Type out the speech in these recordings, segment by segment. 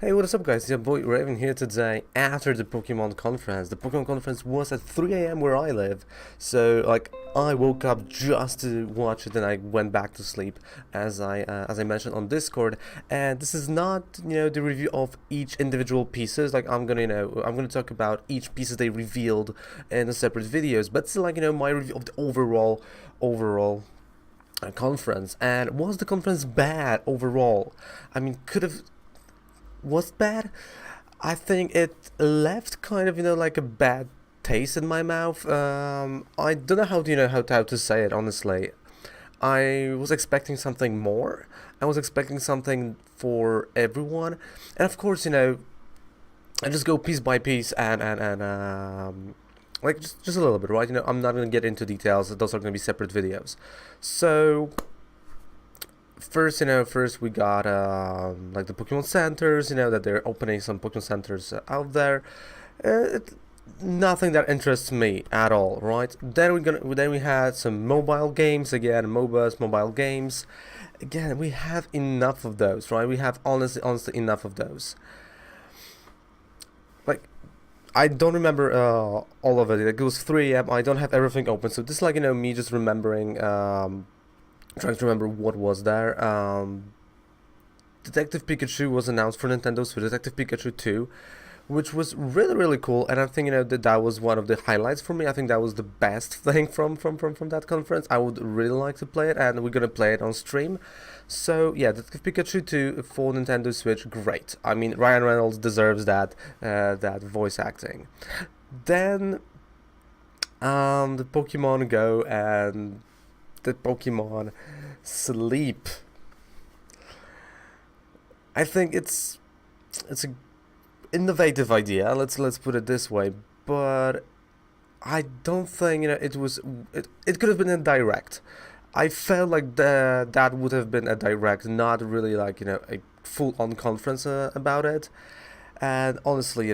Hey, what is up guys? It's your boy Raven here today after the Pokemon conference. The Pokemon conference was at 3 a.m. where I live. So I woke up just to watch it and I went back to sleep as I mentioned on Discord. And this is not, the review of each individual pieces. I'm gonna talk about each pieces they revealed in the separate videos, but still my review of the overall conference. And was the conference bad overall? I mean, could have was bad. I think it left kind of like a bad taste in my mouth. I don't know how to say it honestly. I was expecting something more. I was expecting something for everyone, and of course I just go piece by piece and like just a little bit, right? I'm not gonna get into details. Those are gonna be separate videos. So first we got like the Pokemon centers, that they're opening some Pokemon centers out there. It, nothing that interests me at all, right? Then we had some mobile games again, MOBAs, mobile games. Again, we have enough of those, right? We have honestly enough of those. Like I don't remember all of it. Like, it was 3 a.m. I don't have everything open, so this is like me just remembering. Trying to remember what was there. Detective Pikachu was announced for Nintendo Switch, Detective Pikachu 2, which was really cool, and I think that was one of the highlights for me. I think that was the best thing from that conference. I would really like to play it, and we're gonna play it on stream. So yeah, Detective Pikachu 2 for Nintendo Switch, great. I mean, Ryan Reynolds deserves that voice acting. Then the Pokemon Go and the Pokemon Sleep. I think it's a innovative idea. Let's put it this way, but I don't think it could have been a direct. I felt like that would have been a direct, not really like a full on conference about it. And honestly,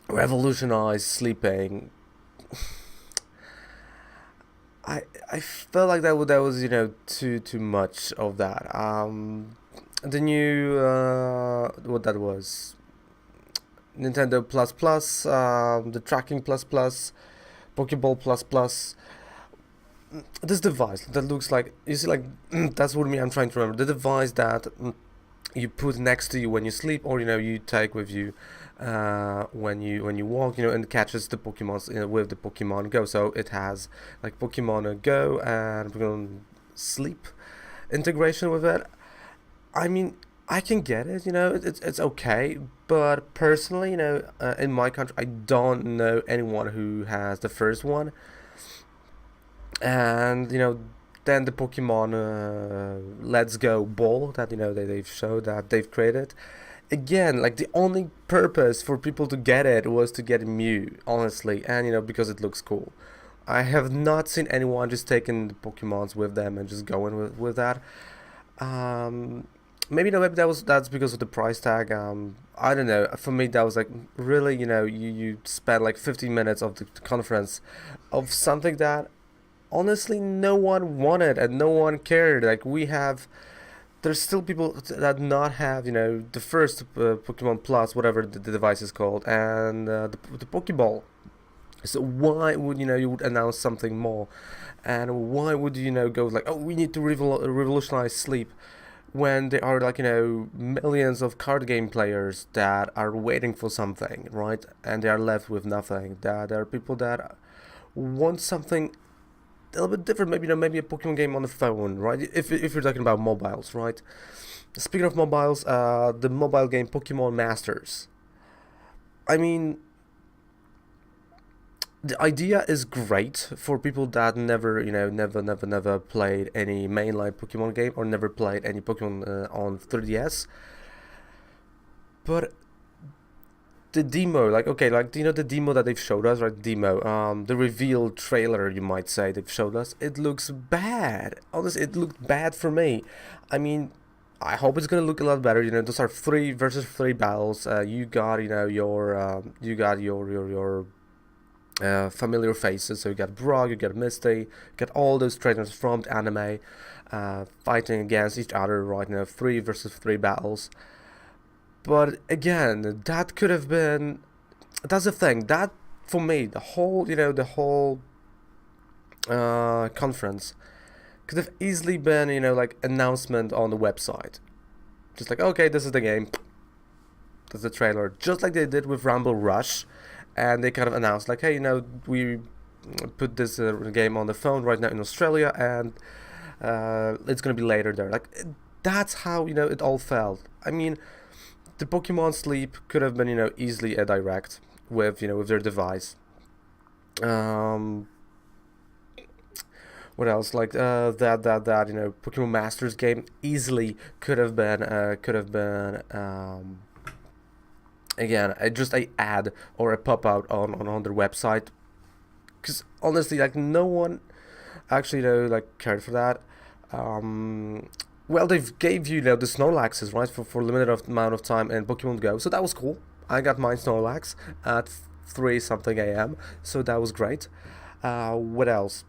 revolutionize sleeping. I felt like that was too much of that. The new what that was Nintendo Plus Plus, the Tracking Plus Plus, Pokeball Plus Plus. This device that looks like you see like that's what me I'm trying to remember. The device that you put next to you when you sleep, or you take with you when you walk, and catches the Pokemon with the Pokemon Go. So it has like Pokemon Go and Pokemon Sleep integration with it. I mean, I can get it. It's okay, but personally, in my country, I don't know anyone who has the first one, and then the Pokemon Let's Go ball that they've showed that they've created. Again, like the only purpose for people to get it was to get Mew, honestly, and because it looks cool. I have not seen anyone just taking the Pokemons with them and just going with that. Um, maybe that's because of the price tag. I don't know. For me, that was like really, you spend like 15 minutes of the conference of something that honestly no one wanted and no one cared. Like we have there's still people that not have the first Pokemon Plus, whatever the device is called, and the Pokeball. So why would you would announce something more, and why would go like, oh, we need to revolutionize sleep, when there are like millions of card game players that are waiting for something, right, and they are left with nothing. That there are people that want something a little bit different, maybe a Pokemon game on the phone, right? If you're talking about mobiles, right? Speaking of mobiles, the mobile game Pokemon Masters. I mean, the idea is great for people that never, never played any mainline Pokemon game or never played any Pokemon on 3DS. But the demo, like okay, like the demo that they've showed us, right? Demo, the reveal trailer, you might say they've showed us. It looks bad. Honestly, it looked bad for me. I mean, I hope it's gonna look a lot better. Those are 3 versus 3 battles. You got your familiar faces. So you got Brock, you got Misty, you got all those trainers from the anime, fighting against each other, right? 3 versus 3 battles. But again, that could have been. That's the thing. That for me, the whole conference could have easily been, like announcement on the website. Just like, okay, this is the game. That's the trailer. Just like they did with Rumble Rush, and they kind of announced like, hey, we put this game on the phone right now in Australia, and it's gonna be later there. Like, that's how it all felt. I mean, the Pokemon Sleep could have been easily a direct with their device. Um, what else? Like that Pokemon Masters game easily could have been again just a ad or a pop out on their website. Because honestly, like no one actually like cared for that. Um, well, they've gave the Snorlaxes, right, for limited amount of time in Pokemon Go, so that was cool. I got my Snorlax at 3 something a.m., so that was great. What else?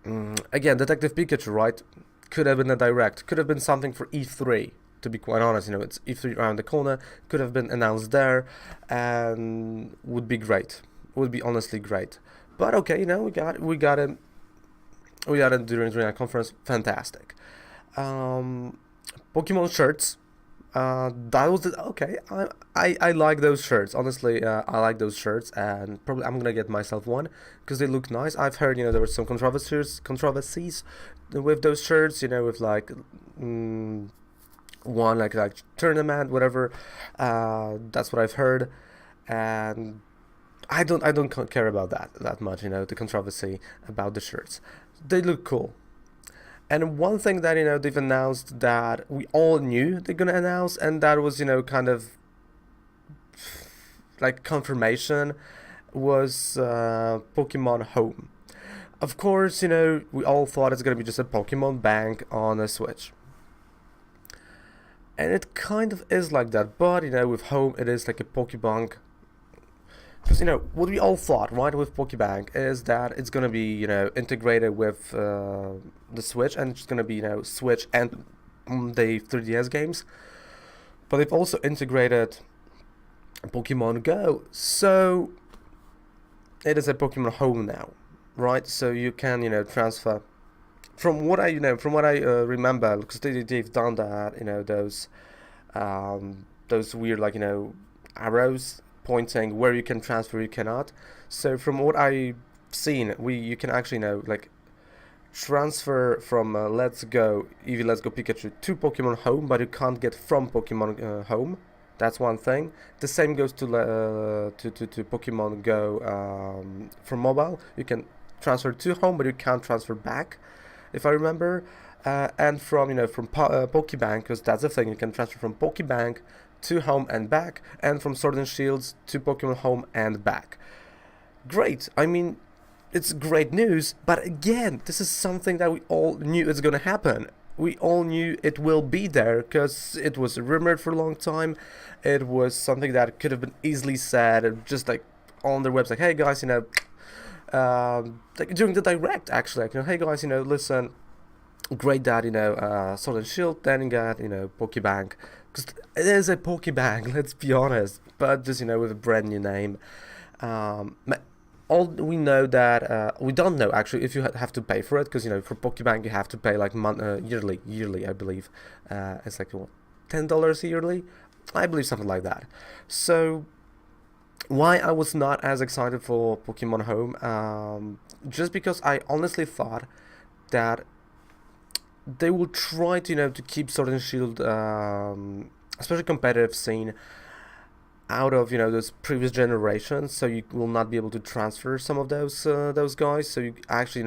Again, Detective Pikachu, right? Could have been a direct. Could have been something for E3. To be quite honest, it's E3 around the corner. Could have been announced there, and would be great. Would be honestly great. But okay, we got it during our conference. Fantastic. Um, Pokemon shirts. That was okay. I like those shirts. Honestly, I like those shirts, and probably I'm gonna get myself one because they look nice. I've heard there were some controversies with those shirts. With like one like tournament, whatever. That's what I've heard, and I don't care about that much. The controversy about the shirts. They look cool. And one thing that they've announced that we all knew they're gonna announce, and that was kind of like confirmation, was Pokemon Home. Of course, we all thought it's gonna be just a Pokemon Bank on a Switch, and it kind of is like that. But with Home, it is like a Pokebank. Because what we all thought, right, with Pokebank is that it's gonna be integrated with the Switch, and it's gonna be Switch and the 3DS games. But they've also integrated Pokemon Go, so it is a Pokemon Home now, right? So you can transfer. From what I remember, because they've done that, those weird like arrows pointing where you can transfer, you cannot. So from what I've seen, you can actually like transfer from Let's Go Pikachu to Pokemon Home, but you can't get from Pokemon Home. That's one thing. The same goes to Pokemon Go from mobile. You can transfer to home, but you can't transfer back, if I remember. And from Pokebank, because that's the thing, you can transfer from Pokebank to home and back, and from Sword and Shields to Pokemon Home and back. Great. I mean, it's great news, but again, this is something that we all knew is gonna happen. We all knew it will be there because it was rumored for a long time. It was something that could have been easily said, just like on their website. Hey guys, like during the direct, actually, like, hey guys, listen, great that Sword and Shield, then you got Pokebank, because it is a Pokebank. Let's be honest, but just with a brand new name. Um, all we know that we don't know actually if you have to pay for it, because for Pokebank you have to pay like yearly I believe. It's like what, $10 yearly, I believe, something like that. So why I was not as excited for Pokemon Home, just because I honestly thought that they will try to to keep Sword and Shield, especially competitive scene, out of those previous generations, so you will not be able to transfer some of those guys. So you actually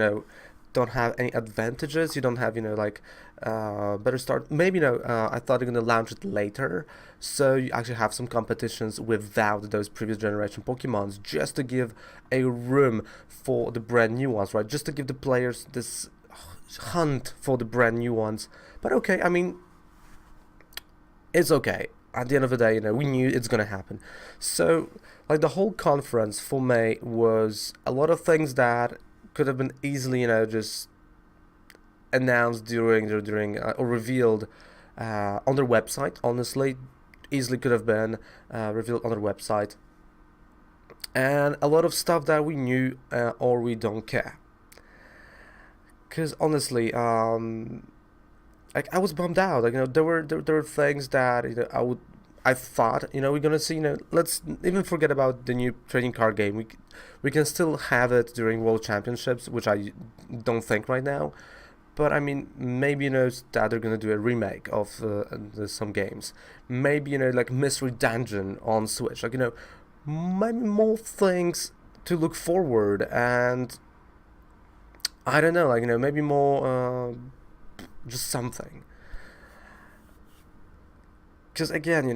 don't have any advantages. You don't have like better start. Maybe I thought they're gonna launch it later, so you actually have some competitions without those previous generation Pokemons, just to give a room for the brand new ones, right? Just to give the players this hunt for the brand new ones. But okay, I mean, it's okay. At the end of the day, we knew it's gonna happen. So, like, the whole conference for me was a lot of things that could have been easily, just announced during or revealed on their website. Honestly, easily could have been revealed on their website, and a lot of stuff that we knew or we don't care. Because honestly, like I was bummed out. Like there were things that I thought we're gonna see. Let's even forget about the new trading card game. We can still have it during World Championships, which I don't think right now. But I mean, maybe that they're gonna do a remake of some games. Maybe like Mystery Dungeon on Switch. Like maybe more things to look forward, and I don't know. Like maybe more just something. Because again,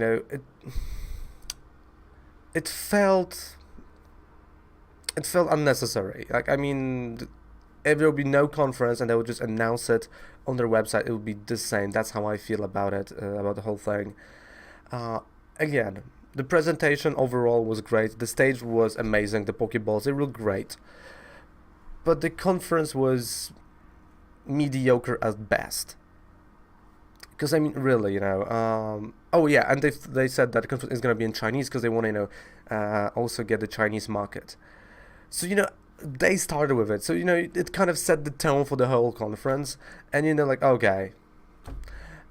it felt unnecessary. Like I mean, if there would be no conference and they would just announce it on their website, it would be the same. That's how I feel about it, about the whole thing. Again, the presentation overall was great. The stage was amazing. The Pokeballs, they were great. But the conference was mediocre at best. Because I mean, really, oh yeah, and they said that the conference is gonna be in Chinese because they want to, also get the Chinese market. So they started with it. So it kind of set the tone for the whole conference, and like okay,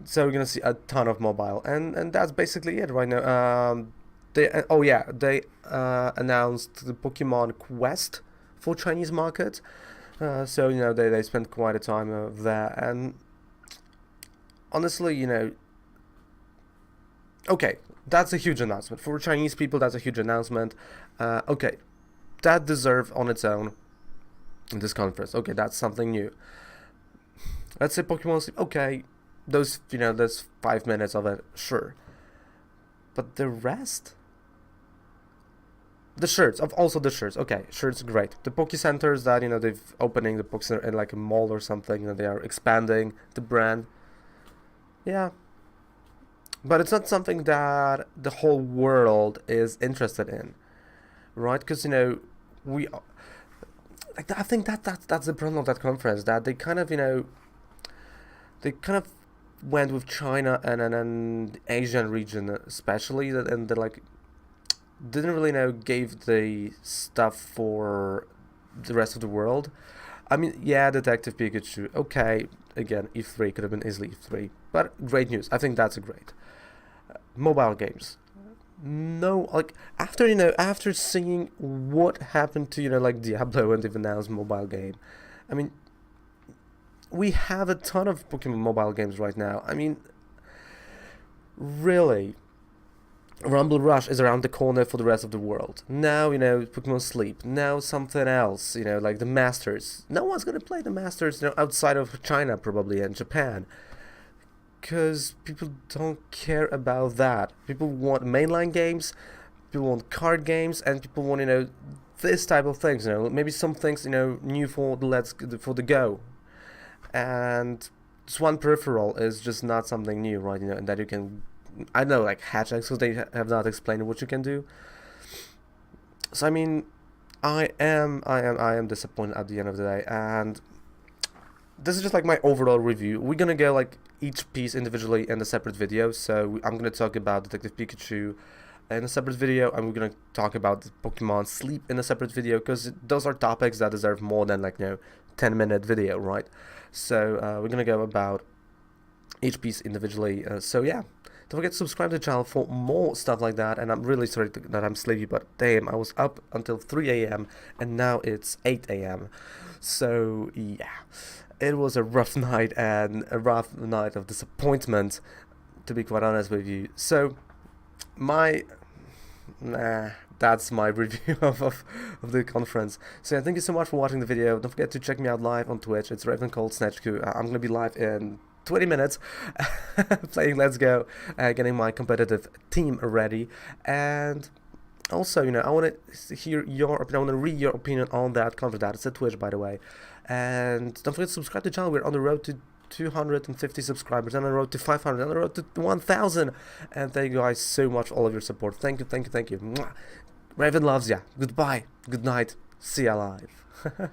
so we're gonna see a ton of mobile, and that's basically it right now. They announced the Pokemon Quest for Chinese market. So they spent quite a time there, and honestly, okay, that's a huge announcement for Chinese people. That's a huge announcement. Okay, that deserves on its own in this conference. Okay, that's something new. Let's say Pokemon Sleep. Okay, those 5 minutes of it, sure. But the rest, the shirts, also the shirts. Okay, shirts great. The Poke Centers that they've opening the Poke Center in like a mall or something. They are expanding the brand. Yeah, but it's not something that the whole world is interested in, right? Because we like I think that's the problem of that conference, that they kind of they kind of went with China and the Asian region especially, and they like didn't really gave the stuff for the rest of the world. I mean, yeah, Detective Pikachu, okay, again, E3 could have been easily E3, but great news. I think that's a great. Mobile games. No, like after seeing what happened to like Diablo when they've announced mobile game, I mean, we have a ton of Pokemon mobile games right now. I mean, really, Rumble Rush is around the corner for the rest of the world. Now, Pokemon Sleep. Now something else, like the Masters. No one's gonna play the Masters, outside of China probably and Japan. Because people don't care about that. People want mainline games, people want card games, and people want, this type of things, maybe some things, new for the Go. And this one peripheral is just not something new, right? And that you can, I know, like Hatchx, because they have not explained what you can do. So I mean, I am disappointed at the end of the day, and this is just like my overall review. We're gonna go like each piece individually in a separate video. So I'm gonna talk about Detective Pikachu in a separate video, and we're gonna talk about Pokemon Sleep in a separate video, because those are topics that deserve more than 10-minute video, right? So we're gonna go about each piece individually. So yeah, don't forget to subscribe to the channel for more stuff like that. And I'm really sorry that I'm sleepy, but damn, I was up until 3 a.m. and now it's 8 a.m. So yeah, it was a rough night, and a rough night of disappointment, to be quite honest with you. So that's my review of the conference. So yeah, thank you so much for watching the video. Don't forget to check me out live on Twitch. It's Ravencold Snatchku. I'm gonna be live in 20 minutes playing Let's Go, getting my competitive team ready. And also, I want to hear your opinion. I want to read your opinion on that conference. That it's at Twitch, by the way. And don't forget to subscribe to the channel. We're on the road to 250 subscribers, on the road to 500, on the road to 1000. And thank you guys so much for all of your support. Thank you. Mwah. Raven loves ya. Goodbye. Good night. See ya live.